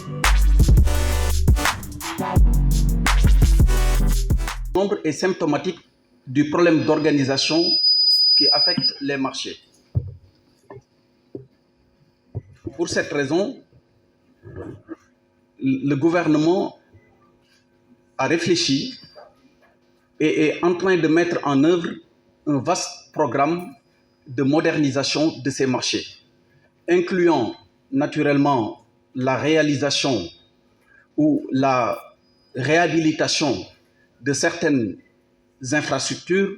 Le nombre est symptomatique du problème d'organisation qui affecte les marchés. Pour cette raison, le gouvernement a réfléchi et est en train de mettre en œuvre un vaste programme de modernisation de ces marchés, incluant naturellement la réalisation ou la réhabilitation de certaines infrastructures,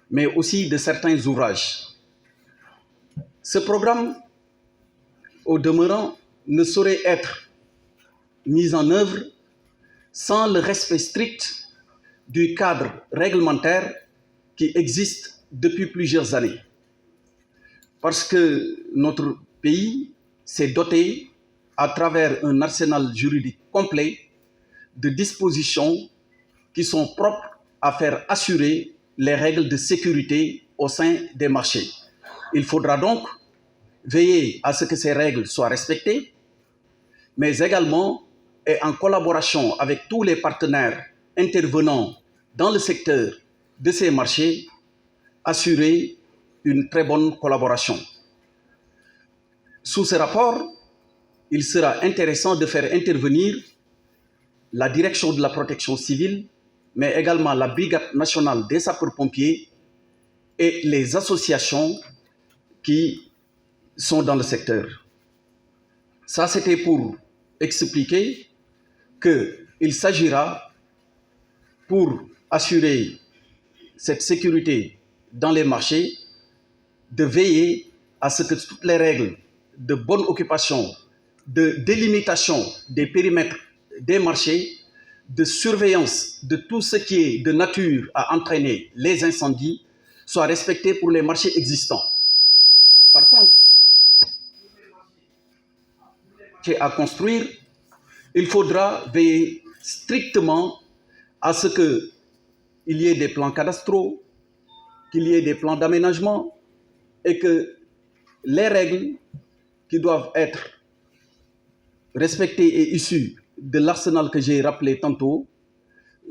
mais aussi de certains ouvrages. Ce programme, au demeurant, ne saurait être mis en œuvre sans le respect strict du cadre réglementaire qui existe depuis plusieurs années. Parce que notre pays s'est doté, à travers un arsenal juridique complet, de dispositions qui sont propres à faire assurer les règles de sécurité au sein des marchés. Il faudra donc veiller à ce que ces règles soient respectées, mais également, et en collaboration avec tous les partenaires intervenant dans le secteur de ces marchés, assurer une très bonne collaboration. Sous ce rapport, il sera intéressant de faire intervenir la direction de la protection civile, mais également la Brigade nationale des sapeurs-pompiers et les associations qui sont dans le secteur. Ça, c'était pour expliquer qu'il s'agira, pour assurer cette sécurité dans les marchés, de veiller à ce que toutes les règles de bonne occupation, de délimitation des périmètres des marchés, de surveillance de tout ce qui est de nature à entraîner les incendies soient respectées pour les marchés existants. Par contre, à construire, il faudra veiller strictement à ce qu'il y ait des plans cadastraux, qu'il y ait des plans d'aménagement et que les règles qui doivent être respectées et issues de l'arsenal que j'ai rappelé tantôt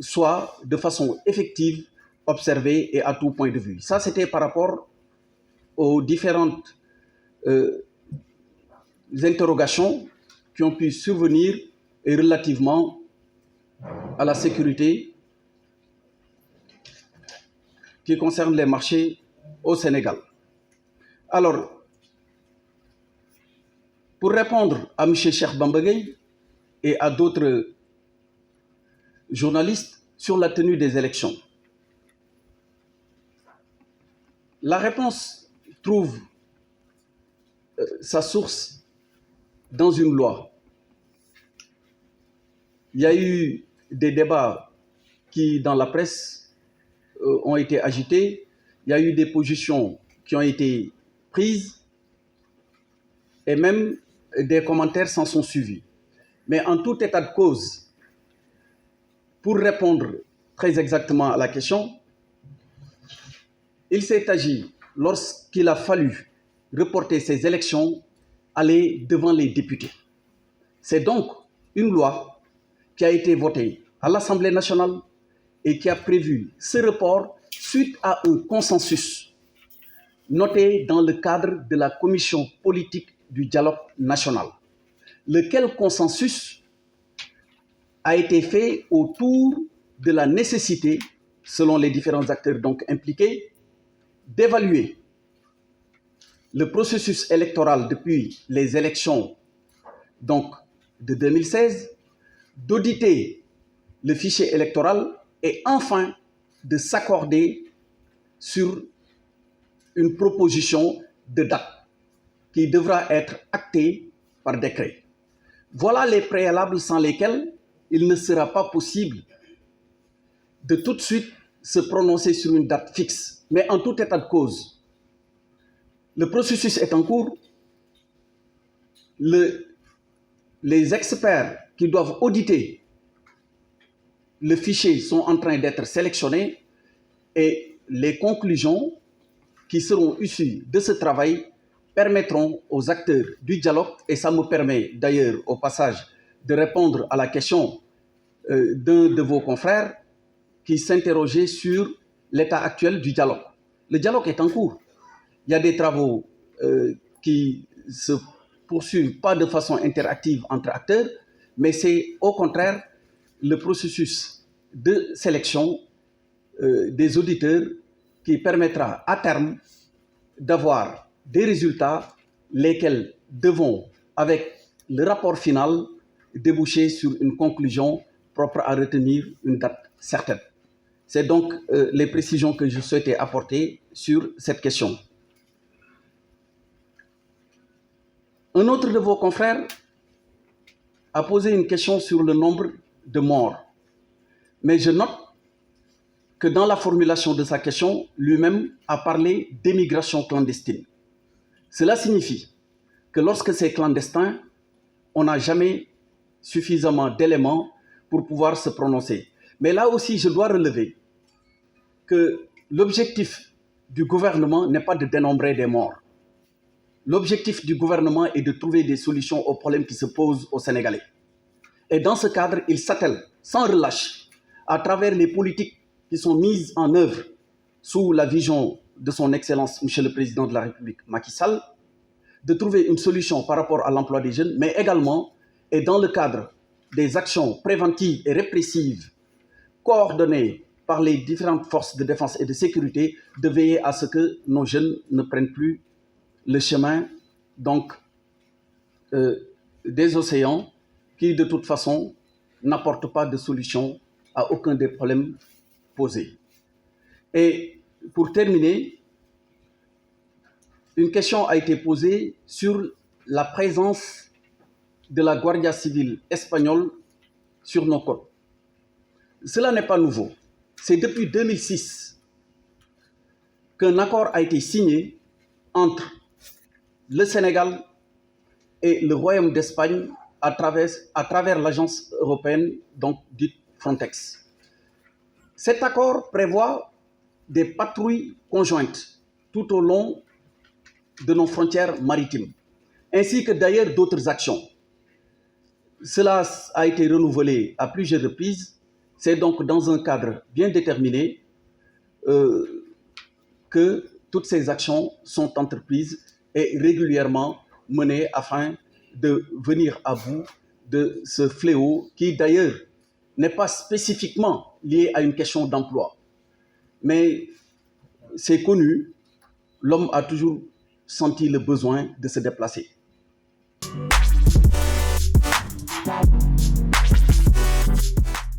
soient de façon effective observées et à tout point de vue. Ça, c'était par rapport aux différentes interrogations qui ont pu survenir et relativement à la sécurité qui concerne les marchés au Sénégal. Alors, pour répondre à M. Cheikh Bamba Gueye et à d'autres journalistes sur la tenue des élections, la réponse trouve sa source dans une loi. Il y a eu des débats qui, dans la presse, ont été agités. Il y a eu des positions qui ont été prises et même des commentaires s'en sont suivis. Mais en tout état de cause, pour répondre très exactement à la question, il s'est agi, lorsqu'il a fallu reporter ces élections, aller devant les députés. C'est donc une loi qui a été votée à l'Assemblée nationale et qui a prévu ce report suite à un consensus noté dans le cadre de la commission politique du dialogue national, lequel consensus a été fait autour de la nécessité, selon les différents acteurs donc impliqués, d'évaluer le processus électoral depuis les élections donc, de 2016, d'auditer le fichier électoral et enfin de s'accorder sur une proposition de date qui devra être actée par décret. Voilà les préalables sans lesquels il ne sera pas possible de tout de suite se prononcer sur une date fixe. Mais en tout état de cause, le processus est en cours. Les experts qui doivent auditer le fichier sont en train d'être sélectionnés et les conclusions qui seront issues de ce travail permettront aux acteurs du dialogue, et ça me permet d'ailleurs au passage de répondre à la question d'un de vos confrères qui s'interrogeait sur l'état actuel du dialogue. Le dialogue est en cours. Il y a des travaux qui se poursuivent pas de façon interactive entre acteurs, mais c'est au contraire le processus de sélection des auditeurs qui permettra à terme d'avoir des résultats lesquels devront, avec le rapport final, déboucher sur une conclusion propre à retenir une date certaine. C'est donc les précisions que je souhaitais apporter sur cette question. Un autre de vos confrères a posé une question sur le nombre de morts. Mais je note que dans la formulation de sa question, lui-même a parlé d'émigration clandestine. Cela signifie que lorsque c'est clandestin, on n'a jamais suffisamment d'éléments pour pouvoir se prononcer. Mais là aussi, je dois relever que l'objectif du gouvernement n'est pas de dénombrer des morts. L'objectif du gouvernement est de trouver des solutions aux problèmes qui se posent aux Sénégalais. Et dans ce cadre, il s'attelle sans relâche à travers les politiques qui sont mises en œuvre sous la vision de son Excellence, Monsieur le Président de la République, Macky Sall, de trouver une solution par rapport à l'emploi des jeunes, mais également, et dans le cadre des actions préventives et répressives coordonnées par les différentes forces de défense et de sécurité, de veiller à ce que nos jeunes ne prennent plus le chemin donc, des océans qui, de toute façon, n'apportent pas de solution à aucun des problèmes posés. Et pour terminer, une question a été posée sur la présence de la Guardia Civile espagnole sur nos côtes. Cela n'est pas nouveau. C'est depuis 2006 qu'un accord a été signé entre le Sénégal et le Royaume d'Espagne à travers l'agence européenne, donc dite Frontex. Cet accord prévoit des patrouilles conjointes tout au long de nos frontières maritimes, ainsi que d'ailleurs d'autres actions. Cela a été renouvelé à plusieurs reprises. C'est donc dans un cadre bien déterminé que toutes ces actions sont entreprises et régulièrement menées afin de venir à bout de ce fléau qui d'ailleurs n'est pas spécifiquement lié à une question d'emploi. Mais c'est connu, l'homme a toujours senti le besoin de se déplacer.